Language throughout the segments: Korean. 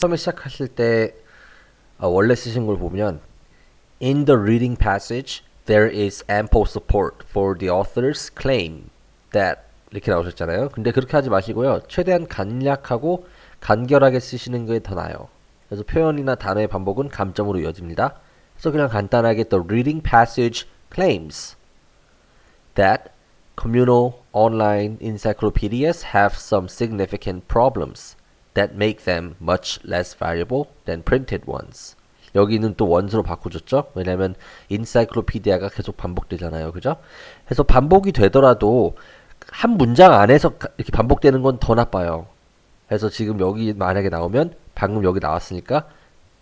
처음에 시작하실 때 원래 쓰신 걸 보면 In the reading passage, there is ample support for the author's claim that 이렇게 나오셨잖아요. 근데 그렇게 하지 마시고요. 최대한 간략하고 간결하게 쓰시는 게 더 나아요. 그래서 표현이나 단어의 반복은 감점으로 이어집니다. 그래서 그냥 간단하게 The reading passage claims that communal online encyclopedias have some significant problems that make them much less valuable than printed ones. 여기는 또 원수로 바꾸셨죠? 왜냐면 인사이클로피디아가 계속 반복되잖아요. 그죠? 그래서 반복이 되더라도 한 문장 안에서 이렇게 반복되는 건 더 나빠요. 그래서 지금 여기 만약에 나오면 방금 여기 나왔으니까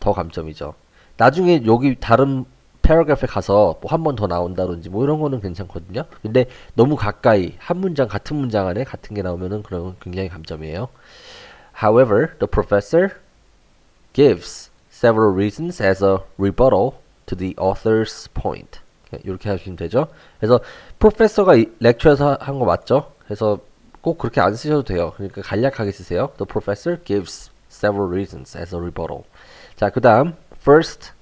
더 감점이죠. 나중에 여기 다른 패러그래프에 가서 뭐 한 번 더 나온다든지 뭐 이런 거는 괜찮거든요. 근데 너무 가까이 한 문장 같은 문장 안에 같은 게 나오면은 그런 건 굉장히 감점이에요. However, the professor gives several reasons as a rebuttal to the author's point. 이렇게 하시면 되죠. 그래서 프로페서가 렉처에서 한 거 맞죠? 그래서 꼭 그렇게 안 쓰셔도 돼요. 그러니까 간략하게 쓰세요. The professor gives several reasons as a rebuttal. 자, 그 다음 first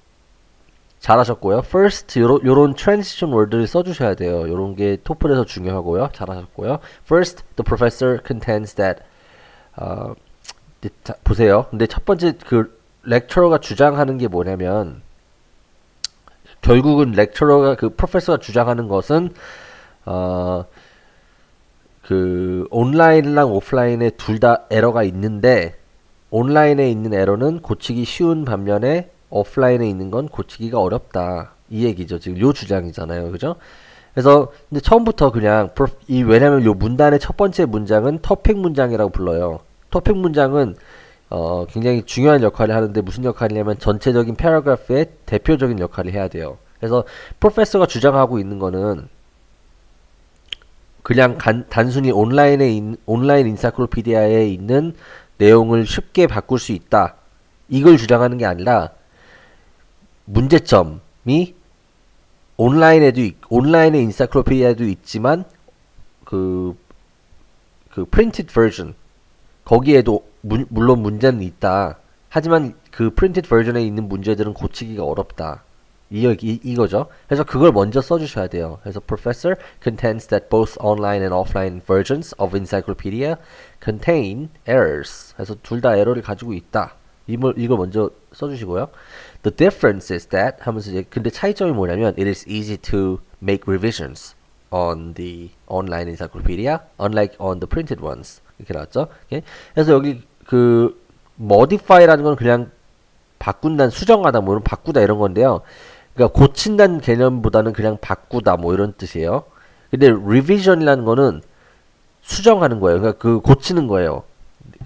잘하셨고요. first 요런 transition word를 써주셔야 돼요. 요런 게 토플에서 중요하고요. 잘하셨고요. First, the professor contends that 자, 보세요. 근데 첫 번째 그 렉처러가 주장하는 게 뭐냐면 결국은 렉처러가 그 프로페서가 주장하는 것은 그 온라인이랑 오프라인에 둘 다 에러가 있는데 온라인에 있는 에러는 고치기 쉬운 반면에 오프라인에 있는 건 고치기가 어렵다. 이 얘기죠. 지금 요 주장이잖아요. 그죠? 그래서 근데 처음부터 그냥 왜냐면 요 문단의 첫 번째 문장은 토픽 문장이라고 불러요. 토픽 문장은 굉장히 중요한 역할을 하는데 무슨 역할이냐면 전체적인 패러그래프의 대표적인 역할을 해야 돼요. 그래서 프로페서가 주장하고 있는 거는 그냥 단순히 온라인 인사이클로피디아에 있는 내용을 쉽게 바꿀 수 있다. 이걸 주장하는 게 아니라 문제점이 온라인의 인사이클로피디아에도 있지만 그 프린티드 버전 거기에도 물론 문제는 있다. 하지만 그 프린티드 버전에 있는 문제들은 고치기가 어렵다. 이거죠. 그래서 그걸 먼저 써주셔야 돼요. 그래서 Professor contends that both online and offline versions of encyclopedia contain errors. 그래서 둘 다 에러를 가지고 있다. 이걸 먼저 써주시고요. The difference is that 하면서 이제 근데 차이점이 뭐냐면 it is easy to make revisions on the online encyclopedia unlike on the printed ones. 이렇게 나왔죠. 오케이? 그래서 여기 그 modify라는 건 그냥 바꾼다, 수정하다, 뭐 이런 바꾸다 이런 건데요. 그러니까 고친다는 개념보다는 그냥 바꾸다 뭐 이런 뜻이에요. 근데 revision이라는 거는 수정하는 거예요. 그러니까 그 고치는 거예요.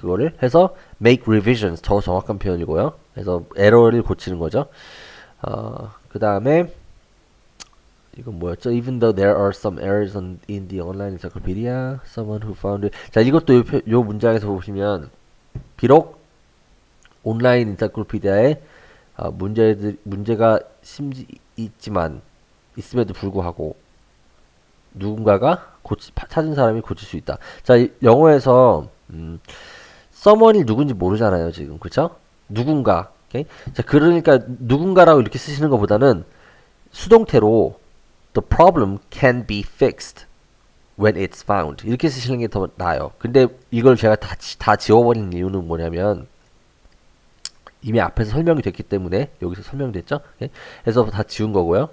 그거를 해서 make revisions 더 정확한 표현이고요. 그래서 에러를 고치는 거죠. 그 다음에 이건 뭐였죠? Even though there are some errors in the online encyclopedia, someone who found it. 자, 이것도 요 문장에서 보시면 비록 온라인 인사이클로피디아에 문제가 있음에도 불구하고 누군가가 찾은 사람이 고칠 수 있다. 자, 영어에서 someone이 누군지 모르잖아요, 지금. 그쵸? 누군가. 오케이? 자, 그러니까 누군가라고 이렇게 쓰시는 것보다는 수동태로 the problem can be fixed when it's found. 이렇게 쓰시는 게 더 나아요. 근데 이걸 제가 다 지워버린 이유는 뭐냐면 이미 앞에서 설명이 됐기 때문에 여기서 설명됐죠? 오케이? 그래서 다 지운 거고요.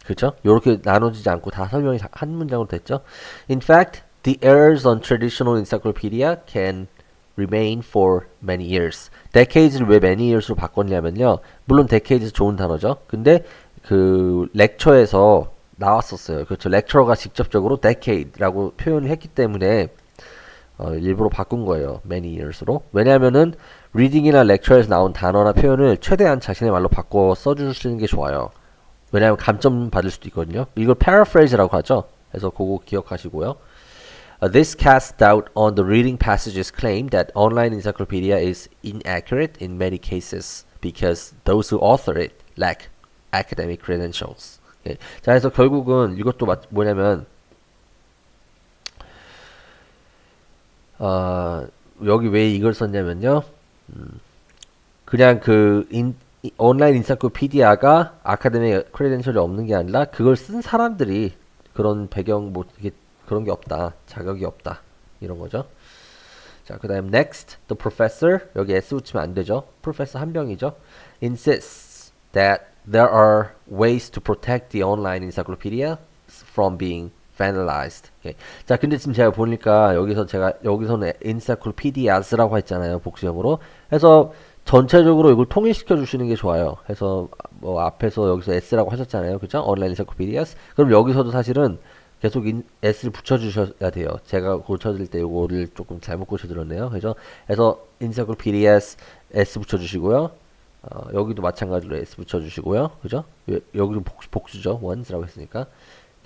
그렇죠? 이렇게 나눠지지 않고 다 설명이 한 문장으로 됐죠? In fact, the errors on traditional encyclopedia can remain for many years. decades를 왜 many years로 바꿨냐면요. 물론 decades 좋은 단어죠. 근데 그 렉처에서 나왔었어요. 그렇죠. 렉처러가 직접적으로 decade라고 표현을 했기 때문에 일부러 바꾼 거예요. many years로. 왜냐면은 리딩이나 렉처에서 나온 단어나 표현을 최대한 자신의 말로 바꿔 써주시는 게 좋아요. 왜냐하면 감점 받을 수도 있거든요. 이걸 paraphrase라고 하죠. 그래서 그거 기억하시고요. This casts doubt on the reading passage's claim that online encyclopedia is inaccurate in many cases because those who author it lack academic credentials. 네. 자, 그래서 결국은 이것도 뭐냐면 여기 왜 이걸 썼냐면요. 그냥 온라인 인사이클로피디아가 아카데믹 크레덴셜이 없는 게 아니라 그걸 쓴 사람들이 그런 배경 뭐 이게 그런 게 없다. 자격이 없다. 이런 거죠. 자, 그다음 next the professor 여기 s 붙이면 안 되죠. professor 한 명이죠. insists that there are ways to protect the online encyclopedia from being vandalized. 오케이. 자, 근데 지금 제가 보니까 여기서는 encyclopedias라고 했잖아요. 복수형으로. 해서 전체적으로 이걸 통일시켜 주시는 게 좋아요. 해서 뭐 앞에서 여기서 s라고 하셨잖아요. 그죠? online encyclopedias. 그럼 여기서도 사실은 계속 s를 붙여주셔야 돼요. 제가 고쳐드릴 때 이거를 조금 잘못 고쳐드렸네요. 그래서 encyclopedias s 붙여주시고요. 여기도 마찬가지로 s 붙여주시고요. 그죠? 여기도 복수죠. ones라고 했으니까.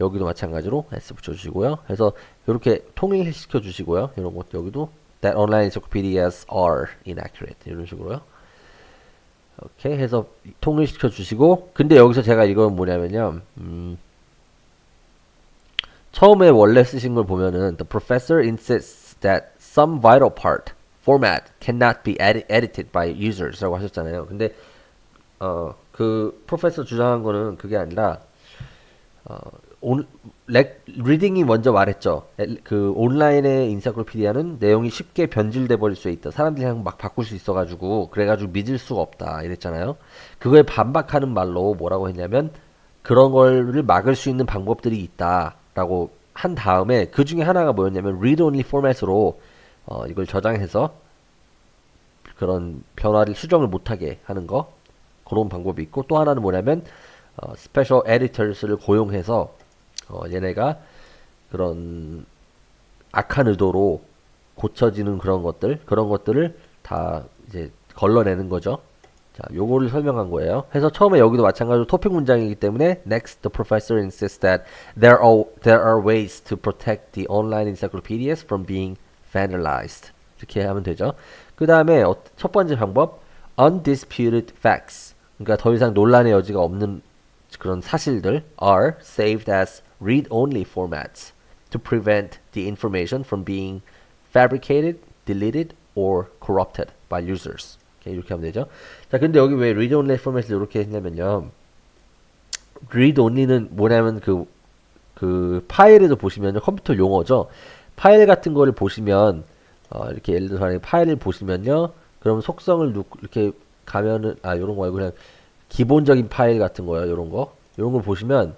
여기도 마찬가지로 s 붙여주시고요. 해서 이렇게 통일시켜 주시고요. 이런 것 여기도 that online encyclopedias are inaccurate 이런 식으로요. 오케이 해서 통일시켜 주시고 근데 여기서 제가 이건 뭐냐면요. 처음에 원래 쓰신 걸 보면은 the professor insists that some vital part format cannot be edited by users라고 하셨잖아요. 근데 그 프로페서 주장한 거는 그게 아니라 리딩이 먼저 말했죠. 그 온라인의 인사이클로피디아는 내용이 쉽게 변질돼 버릴 수 있다. 사람들이 그냥 막 바꿀 수 있어가지고 그래가지고 믿을 수가 없다 이랬잖아요. 그거에 반박하는 말로 뭐라고 했냐면 그런 거를 막을 수 있는 방법들이 있다라고 한 다음에 그 중에 하나가 뭐였냐면 read only 포맷으로 이걸 저장해서 그런 변화를 수정을 못하게 하는 거 그런 방법이 있고 또 하나는 뭐냐면 스페셜 에디터스를 고용해서 얘네가 그런 악한 의도로 고쳐지는 그런 것들을 다 이제 걸러내는 거죠. 자, 요거를 설명한 거예요. 해서 처음에 여기도 마찬가지로 토픽 문장이기 때문에 next the professor insists that there are ways to protect the online encyclopedias from being vandalized. 이렇게 하면 되죠. 그 다음에 첫 번째 방법 undisputed facts. 그러니까 더 이상 논란의 여지가 없는 그런 사실들 are saved as read-only formats to prevent the information from being fabricated, deleted, or corrupted by users. 이렇게 하면 되죠. 자, 근데 여기 왜 read-only 포맷을 이렇게 했냐면요. read-only는 뭐냐면 그 파일에도 보시면요. 컴퓨터 용어죠. 파일 같은 거를 보시면 이렇게 예를 들어서 파일을 보시면요. 그럼 속성을 이렇게 가면은 요런 거 말고 그냥 기본적인 파일 같은 거요. 요런 걸 보시면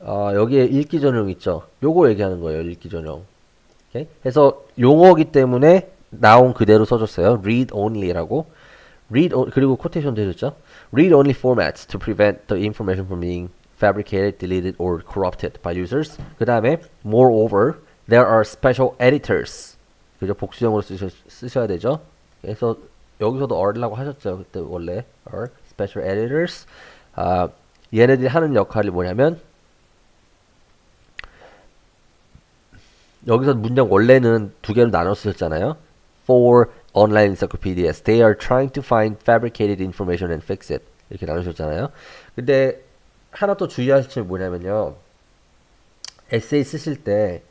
여기에 읽기 전용 있죠. 요거 얘기하는 거예요. 읽기 전용. 오케이? 해서 용어기 때문에 나온 그대로 써줬어요. read only라고. 그리고 코테이션도 해줬죠. read only formats to prevent the information from being fabricated, deleted, or corrupted by users. 그 다음에 moreover, there are special editors. 그죠? 복수형으로 쓰셔야 되죠. 그래서 여기서도 are라고 하셨죠. 그때 원래 are special editors. 얘네들이 하는 역할이 뭐냐면 여기서 문장 원래는 두 개로 나눠 쓰셨잖아요. For online encyclopedias, they are trying to find fabricated information and fix it. 이렇게 나누셨잖아요. 근데 하나 또 주의하실 점이 뭐냐면요. 에세이 쓰실 때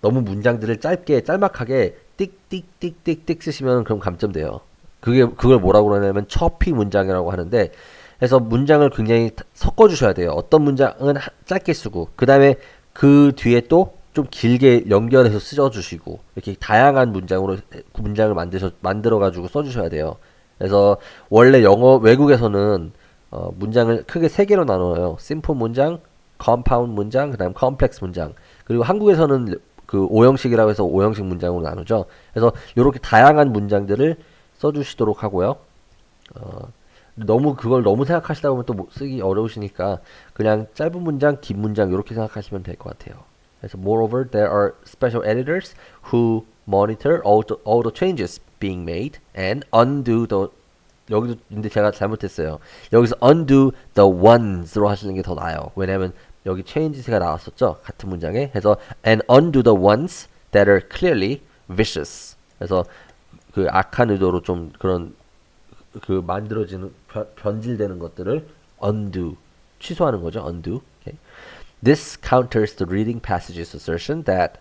너무 문장들을 짤막하게 띡띡띡띡띡 쓰시면 그럼 감점돼요. 그걸 뭐라고 그러냐면 choppy 문장이라고 하는데 그래서 문장을 굉장히 섞어 주셔야 돼요. 어떤 문장은 짧게 쓰고 그 다음에 그 뒤에 또 좀 길게 연결해서 써주시고 이렇게 다양한 문장을 만들어 가지고 써주셔야 돼요. 그래서 원래 외국에서는 문장을 크게 세 개로 나눠요. 심플 문장, 컴파운드 문장, 그다음 컴플렉스 문장. 그리고 한국에서는 그 5형식이라고 해서 5형식 문장으로 나누죠. 그래서 이렇게 다양한 문장들을 써주시도록 하고요. 그걸 너무 생각하시다 보면 또 쓰기 어려우시니까 그냥 짧은 문장, 긴 문장 이렇게 생각하시면 될 것 같아요. 그래서 moreover, there are special editors who monitor all the changes being made and undo the 여기도 근데 제가 잘못했어요. 여기서 undo the ones로 하시는 게 더 나아요. 왜냐면 여기 changes가 나왔었죠. 같은 문장에. 해서 and undo the ones that are clearly vicious. 그래서 그 악한 의도로 좀 그런 그 만들어지는 변질되는 것들을 undo 취소하는 거죠. undo. Okay. This counters the reading passage's assertion that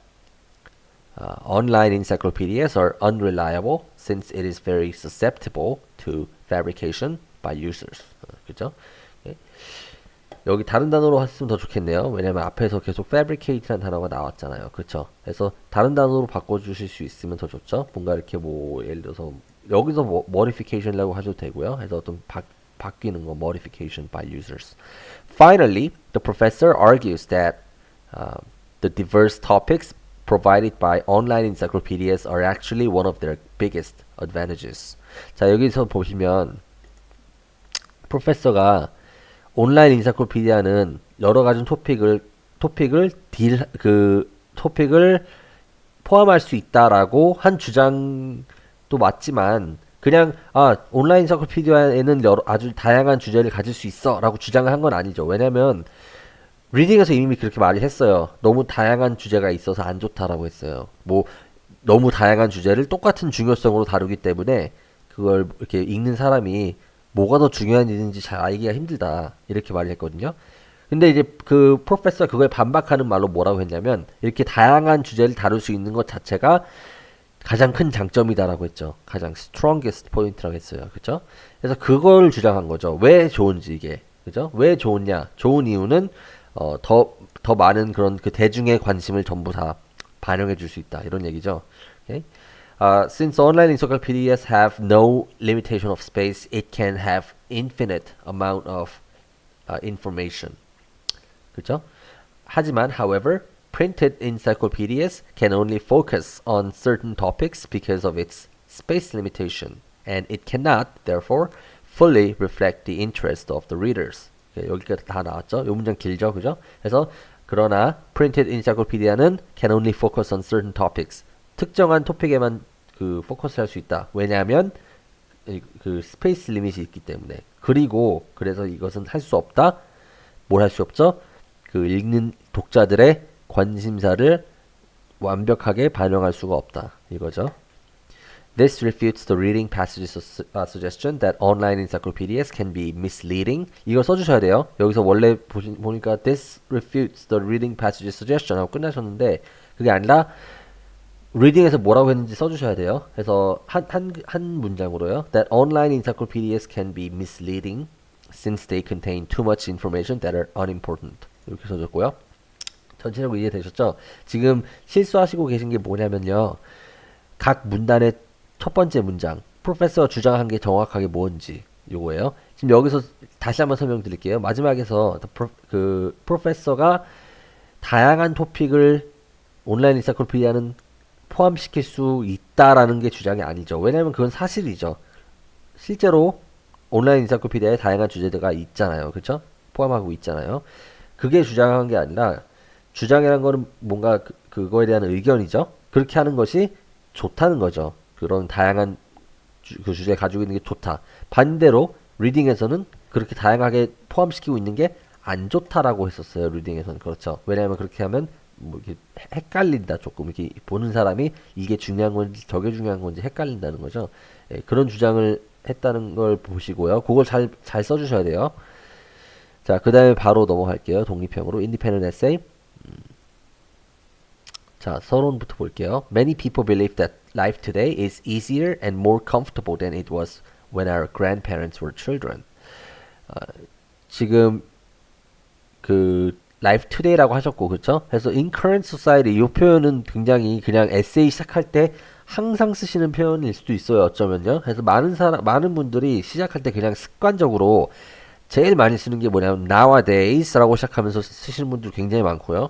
Online encyclopedias are unreliable since it is very susceptible to fabrication by users. 그죠? 예. 여기 다른 단어로 했으면 더 좋겠네요. 왜냐면 앞에서 계속 fabricate라는 단어가 나왔잖아요. 그쵸? 그래서 다른 단어로 바꿔주실 수 있으면 더 좋죠. 뭔가 이렇게 뭐 예를 들어서 여기서 뭐 modification이라고 하셔도 되고요. 해서 어떤 바뀌는 거 modification by users. Finally, the professor argues that the diverse topics provided by online encyclopedias are actually one of their biggest advantages. 자, 여기서 보시면 프로페서가 온라인 인사이클로피디아는 여러 가지 토픽을 포함할 수 있다라고 한 주장도 맞지만 그냥 온라인 인사이클로피디아에는 아주 다양한 주제를 가질 수 있어라고 주장을 한 건 아니죠. 왜냐면 리딩에서 이미 그렇게 말을 했어요. 너무 다양한 주제가 있어서 안 좋다라고 했어요. 뭐 너무 다양한 주제를 똑같은 중요성으로 다루기 때문에 그걸 이렇게 읽는 사람이 뭐가 더 중요한 일인지 잘 알기가 힘들다 이렇게 말을 했거든요. 근데 이제 그 프로페서가 그걸 반박하는 말로 뭐라고 했냐면 이렇게 다양한 주제를 다룰 수 있는 것 자체가 가장 큰 장점이다라고 했죠. 가장 strongest point라고 했어요. 그죠? 그래서 그걸 주장한 거죠. 왜 좋은지 이게. 그죠? 왜 좋으냐? 좋은 이유는 더 많은 그런 그 대중의 관심을 전부 다 반영해 줄 수 있다. 이런 얘기죠. Okay? Since online encyclopedias have no limitation of space, it can have infinite amount of information. 그렇죠? 하지만, however, printed encyclopedias can only focus on certain topics because of its space limitation, and it cannot, therefore, fully reflect the interest of the readers. 여기까지 다 나왔죠? 요 문장 길죠? 그죠? 그래서 그러나 printed encyclopedia는 can only focus on certain topics. 특정한 토픽에만 그 포커스 할 수 있다. 왜냐하면 그 스페이스 리밋이 있기 때문에. 그리고 그래서 이것은 할 수 없다. 뭘 할 수 없죠? 그 읽는 독자들의 관심사를 완벽하게 반영할 수가 없다. 이거죠. This refutes the reading passage's suggestion that online encyclopedias can be misleading. 이걸 써주셔야 돼요. 여기서 원래 보니까 this refutes the reading passage's suggestion 하고 끝나셨는데 그게 아니라 reading에서 뭐라고 했는지 써주셔야 돼요. 그래서 한 문장으로요. That online encyclopedias can be misleading since they contain too much information that are unimportant. 이렇게 써줬고요. 전체적으로 이해되셨죠? 지금 실수하시고 계신 게 뭐냐면요. 각 문단의 첫 번째 문장, 프로페서가 주장한 게 정확하게 뭔지 요거예요. 지금 여기서 다시 한번 설명드릴게요. 마지막에서 그 프로페서가 다양한 토픽을 온라인 인사이클로피디아는 포함시킬 수 있다라는 게 주장이 아니죠. 왜냐하면 그건 사실이죠. 실제로 온라인 인사이클로피디아에 다양한 주제가 있잖아요. 그렇죠? 포함하고 있잖아요. 그게 주장한 게 아니라 주장이라는 거는 뭔가 그거에 대한 의견이죠. 그렇게 하는 것이 좋다는 거죠. 그런 다양한 그 주제 가지고 있는 게 좋다. 반대로 리딩에서는 그렇게 다양하게 포함시키고 있는 게 안 좋다라고 했었어요. 리딩에서는 그렇죠. 왜냐하면 그렇게 하면 뭐 이렇게 헷갈린다. 조금 이렇게 보는 사람이 이게 중요한 건지 저게 중요한 건지 헷갈린다는 거죠. 예, 그런 주장을 했다는 걸 보시고요. 그걸 잘 써주셔야 돼요. 자, 그 다음에 바로 넘어갈게요. 독립형으로 independent essay. 자, 서론부터 볼게요. Many people believe that life today is easier and more comfortable than it was when our grandparents were children. 지금 그 life today라고 하셨고, 그렇죠? 그래서 in current society 이 표현은 굉장히 그냥 에세이 시작할 때 항상 쓰시는 표현일 수도 있어요. 어쩌면요. 그래서 많은 분들이 시작할 때 그냥 습관적으로 제일 많이 쓰는 게 뭐냐면 nowadays라고 시작하면서 쓰시는 분들 굉장히 많고요.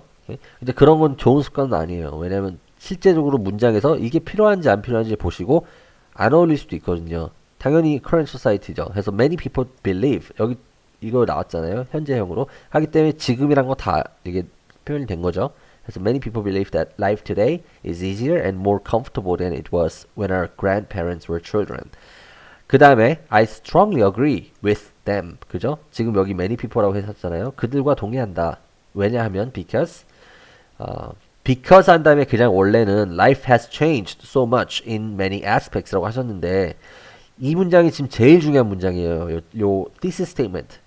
근데 그런 건 좋은 습관은 아니에요. 왜냐면 실제적으로 문장에서 이게 필요한지 안 필요한지 보시고 안 어울릴 수도 있거든요. 당연히 current society죠. 그래서 many people believe 여기 이거 나왔잖아요. 현재형으로 하기 때문에 지금이란 거 다 이게 표현이 된 거죠. 그래서 many people believe that life today is easier and more comfortable than it was when our grandparents were children. 그 다음에 I strongly agree with them. 그죠? 지금 여기 many people라고 했었잖아요. 그들과 동의한다. 왜냐하면 because 한 다음에 그냥 원래는 life has changed so much in many aspects라고 하셨는데 이 문장이 지금 제일 중요한 문장이에요. 요 thesis statement.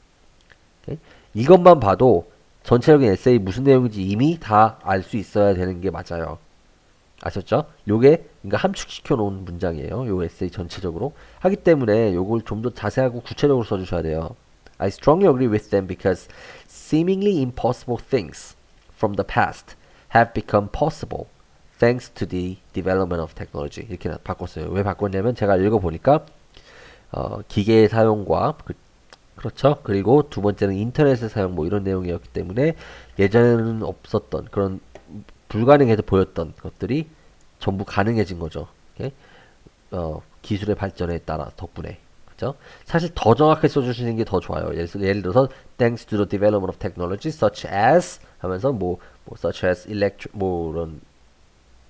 Okay? 이것만 봐도 전체적인 에세이 무슨 내용인지 이미 다 알 수 있어야 되는 게 맞아요. 아셨죠? 요게 그러니까 함축시켜 놓은 문장이에요. 요 에세이 전체적으로. 하기 때문에 요걸 좀 더 자세하고 구체적으로 써주셔야 돼요. I strongly agree with them because seemingly impossible things from the past have become possible thanks to the development of technology. 이렇게 바꿨어요. 왜 바꿨냐면 제가 읽어보니까 기계의 사용과 그렇죠. 그리고 두 번째는 인터넷의 사용 뭐 이런 내용이었기 때문에 예전에는 없었던 그런 불가능해서 보였던 것들이 전부 가능해진 거죠. 오케이? 기술의 발전에 따라 덕분에. 그죠? 사실 더 정확하게 써주시는 게 더 좋아요. 예를 들어서 thanks to the development of technology such as 하면서 뭐 such as 이런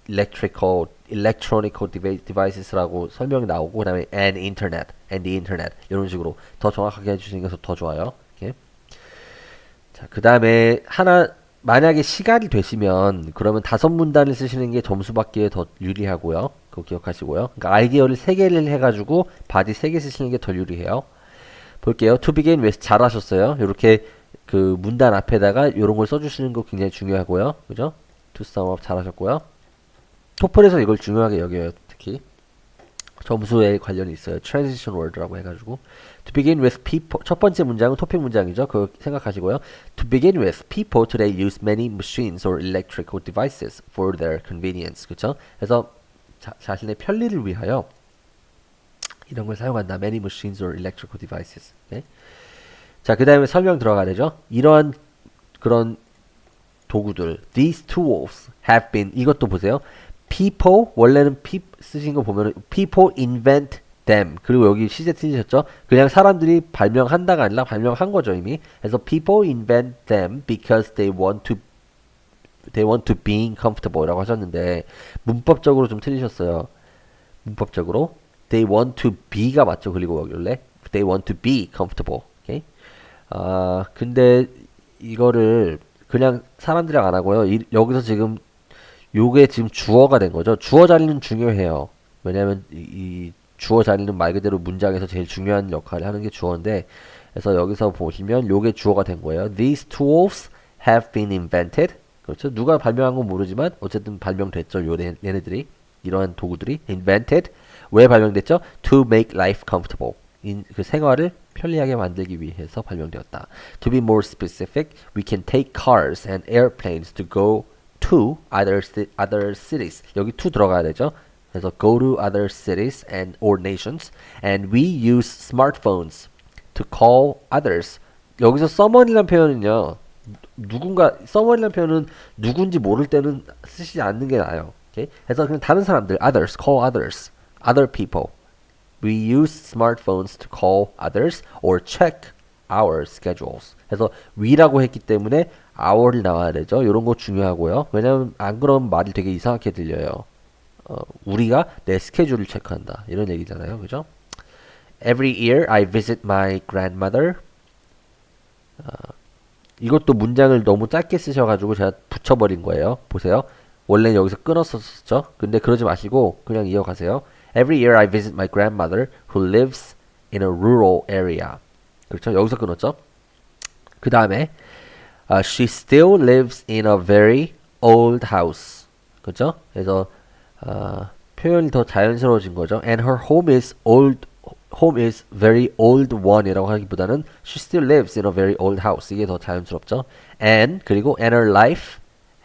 electronical devices라고 설명이 나오고 그다음에 and the internet 이런 식으로 더 정확하게 해주시는 게 더 좋아요. 이렇게. 자, 그다음에 만약에 시간이 되시면 그러면 5문단을 쓰시는 게 점수 받기에 더 유리하고요. 그거 기억하시고요. 그러니까 아이디어를 3개를 해가지고 바디 3개 쓰시는 게 더 유리해요. 볼게요. To begin with 잘하셨어요. 이렇게 그 문단 앞에다가 이런 걸 써주시는 거 굉장히 중요하고요. 그죠? To sum up 잘하셨고요. 토플에서 이걸 중요하게 여겨요. 특히 점수에 관련이 있어요. transition word라고 해가지고 to begin with people 첫 번째 문장은 토픽 문장이죠. 그거 생각하시고요. To begin with, people today use many machines or electrical devices for their convenience. 그렇죠? 그래서 자신의 편리를 위하여 이런 걸 사용한다. Many machines or electrical devices. 오케이? 자, 그 다음에 설명 들어가야 되죠. 이러한 그런 도구들, these tools have been 이것도 보세요. people 원래는 쓰신 거 보면 people invent them 그리고 여기 시제 틀리셨죠? 그냥 사람들이 발명한다가 아니라 발명한 거죠 이미. 그래서 people invent them because they want to being comfortable라고 하셨는데 문법적으로 좀 틀리셨어요. 문법적으로 they want to be가 맞죠? 그리고 여기 원래 they want to be comfortable. 오케이? 근데 이거를 그냥 사람들이랑 안 하고요. 여기서 지금 요게 지금 주어가 된 거죠. 주어 자리는 중요해요. 왜냐면 이 주어 자리는 말 그대로 문장에서 제일 중요한 역할을 하는 게 주어인데 그래서 여기서 보시면 요게 주어가 된 거예요. These tools have been invented. 그렇죠. 누가 발명한 건 모르지만 어쨌든 발명됐죠. 얘네들이 이러한 도구들이 invented. 왜 발명됐죠? To make life comfortable. 그 생활을 편리하게 만들기 위해서 발명되었다. To be more specific, we can take cars and airplanes to go to other cities. 여기 to 들어가야 되죠. 그래서 go to other cities and or nations, and we use smartphones to call others. 여기서 someone이라는 표현은요. someone이라는 표현은 누군지 모를 때는 쓰시지 않는 게 나아요. 오케이? 그래서 그냥 다른 사람들, others, call others, other people. We use smartphones to call others or check our schedules. 그래서 we라고 했기 때문에 our이 나와야 되죠. 이런 거 중요하고요. 왜냐면 안 그러면 말이 되게 이상하게 들려요. 우리가 내 스케줄을 체크한다. 이런 얘기잖아요. 그죠? Every year I visit my grandmother. 이것도 문장을 너무 짧게 쓰셔가지고 제가 붙여버린 거예요. 보세요. 원래 여기서 끊었었죠. 근데 그러지 마시고 그냥 이어가세요. Every year I visit my grandmother who lives in a rural area. 그렇죠? 여기서 끊었죠. 그 다음에 she still lives in a very old house. 그렇죠? 그래서 표현이 더 자연스러워진 거죠. And her home is very old one이라고 하기보다는 she still lives in a very old house. 이게 더 자연스럽죠. 그리고 and her life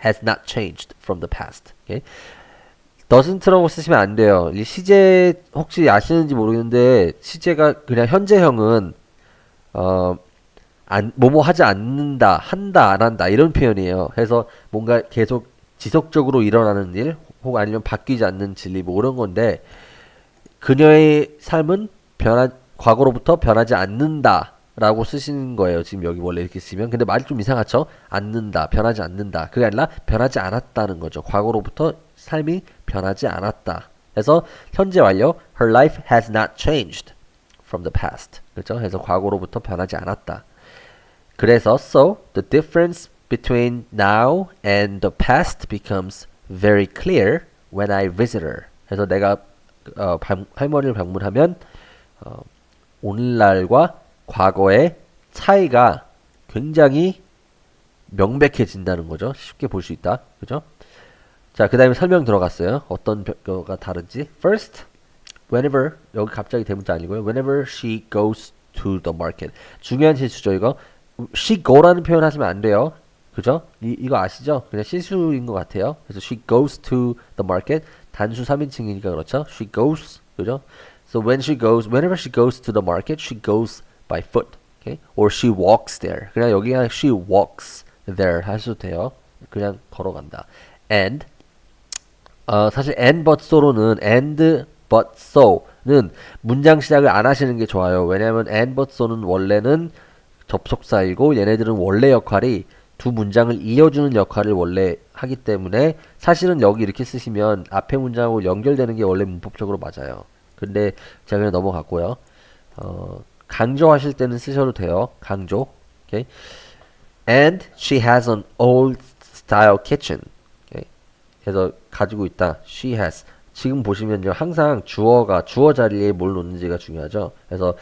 has not changed from the past. Okay? doesn't라고 쓰시면 안 돼요. 이 시제 혹시 아시는지 모르겠는데 시제가 그냥 현재형은 뭐뭐 하지 않는다, 한다, 안 한다 이런 표현이에요. 그래서 뭔가 계속 지속적으로 일어나는 일 혹 아니면 바뀌지 않는 진리 뭐 이런 건데 그녀의 삶은 과거로부터 변하지 않는다 라고 쓰시는 거예요. 지금 여기 원래 이렇게 쓰면 근데 말이 좀 이상하죠? 않는다, 변하지 않는다 그게 아니라 변하지 않았다는 거죠. 과거로부터 삶이 변하지 않았다. 그래서 현재 완료 Her life has not changed from the past. 그렇죠? 그래서 과거로부터 변하지 않았다. 그래서 so the difference between now and the past becomes very clear when I visit her. 그래서 내가 할머니를 방문하면 오늘날과 과거의 차이가 굉장히 명백해진다는 거죠. 쉽게 볼 수 있다. 그죠? 자, 그 다음에 설명 들어갔어요. 어떤 거가 다른지. First, whenever, 여기 갑자기 대문자 아니고요. Whenever she goes to the market. 중요한 실수죠, 이거. she go라는 표현 하시면 안 돼요. 그죠? 이거 아시죠? 그냥 실수인 것 같아요. 그래서 she goes to the market. 단수 3인칭이니까 그렇죠? she goes. 그죠? So whenever she goes to the market, she goes by foot. Okay? Or she walks there. 그냥 여기 그냥 she walks there 하셔도 돼요. 그냥 걸어간다. And 사실 and but so로는 and but so는 문장 시작을 안 하시는 게 좋아요. 왜냐하면 and but so는 원래는 접속사이고 얘네들은 원래 역할이 두 문장을 이어주는 역할을 원래 하기 때문에 사실은 여기 이렇게 쓰시면 앞에 문장하고 연결되는 게 원래 문법적으로 맞아요. 근데 제가 그냥 넘어갔고요. 강조하실 때는 쓰셔도 돼요. 강조. Okay? And she has an old style kitchen. Okay? 그래서 가지고 있다. She has. 지금 보시면요. 항상 주어 자리에 뭘 놓는지가 중요하죠. 그래서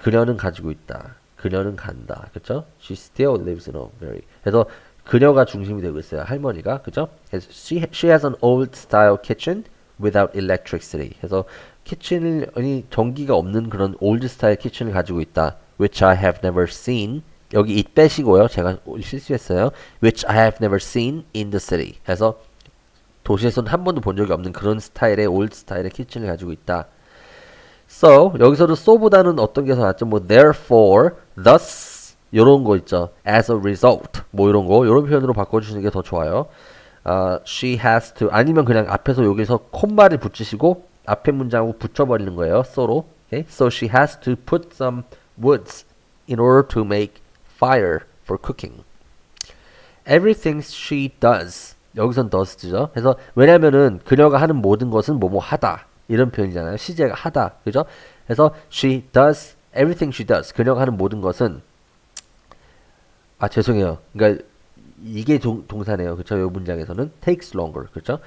그녀는 가지고 있다. 그녀는 간다. 그쵸? She still lives in a very. 그래서 그녀가 중심이 되고 있어요. 할머니가. 그죠? 그래서 she has an old style kitchen without electricity. 그래서 키친을 아니 전기가 없는 그런 올드 스타일 키친을 가지고 있다. Which I have never seen. 여기 it 빼시고요. 제가 실수했어요. Which I have never seen in the city. 그래서 도시에서는 한 번도 본 적이 없는 그런 스타일의 올드 스타일의 키친을 가지고 있다. So 여기서도 so보다는 어떤 게 더 낫죠? 뭐 therefore, thus 요런 거 있죠. as a result 뭐 이런 거 요런 표현으로 바꿔주시는 게 더 좋아요. She has to 아니면 그냥 앞에서 여기서 콤마를 붙이시고 앞에 문장하고 붙여버리는 거예요. so로. Okay? So she has to put some woods in order to make fire for cooking. Everything she does 여기선 does죠. 그래서 왜냐면은 그녀가 하는 모든 것은 뭐뭐 하다 이런 표현이잖아요. 시제가 하다, 그죠? 그래서 she does everything she does. 그녀가 하는 모든 것은 죄송해요. 그러니까 이게 동사네요. 그렇죠? 이 문장에서는 takes longer. 그렇죠?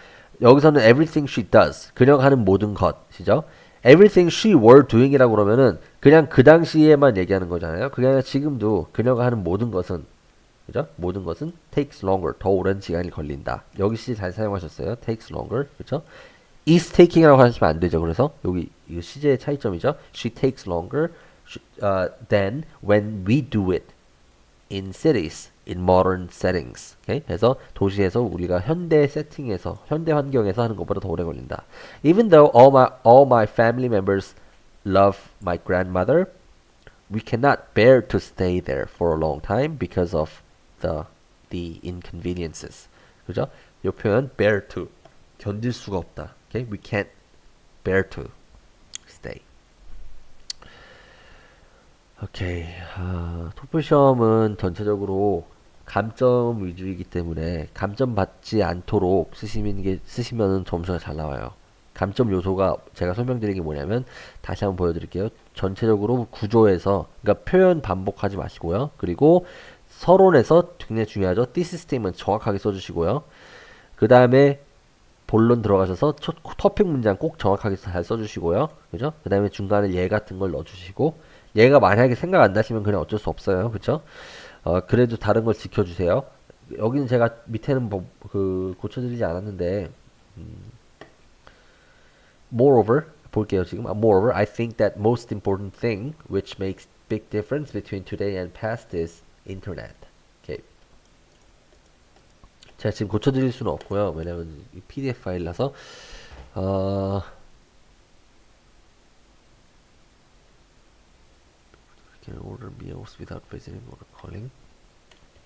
여기서는 everything she does. 그녀가 하는 모든 것이죠. everything she were doing이라고 그러면은 그냥 그 당시에만 얘기하는 거잖아요. 그게 아니라 지금도 그녀가 하는 모든 것은 그죠? 모든 것은 takes longer. 더 오랜 시간이 걸린다. 여기 시 잘 사용하셨어요. takes longer. 그렇죠? is taking이라고 하시면 안 되죠. 그래서 여기 이 시제의 차이점이죠. She takes longer than when we do it in cities, in modern settings. Okay? 그래서 도시에서 우리가 현대 세팅에서, 현대 환경에서 하는 것보다 더 오래 걸린다. Even though all my family members love my grandmother, we cannot bear to stay there for a long time because of the inconveniences. 그죠? 이 표현 bear to 견딜 수가 없다. Okay? We can't bear to stay. 오케이. 토플 시험은 전체적으로 감점 위주이기 때문에 감점 받지 않도록 쓰시면은 점수가 잘 나와요. 감점 요소가 제가 설명드린 게 뭐냐면 다시 한번 보여드릴게요. 전체적으로 구조에서 그러니까 표현 반복하지 마시고요. 그리고 서론에서 굉장히 중요하죠. this statement 정확하게 써주시고요. 그 다음에 본론 들어가셔서 토픽 문장 꼭 정확하게 잘 써주시고요. 그죠? 그 다음에 중간에 예 같은 걸 넣어주시고 얘가 만약에 생각 안 나시면 그냥 어쩔 수 없어요. 그쵸? 그래도 다른 걸 지켜주세요. 여기는 제가 밑에는 고쳐드리지 않았는데 moreover 볼게요 지금. Moreover, I think that most important thing which makes big difference between today and past is internet. Okay. 제가 지금 고쳐드릴 수는 없고요. 왜냐면 PDF 파일라서 can order meals without visiting or calling.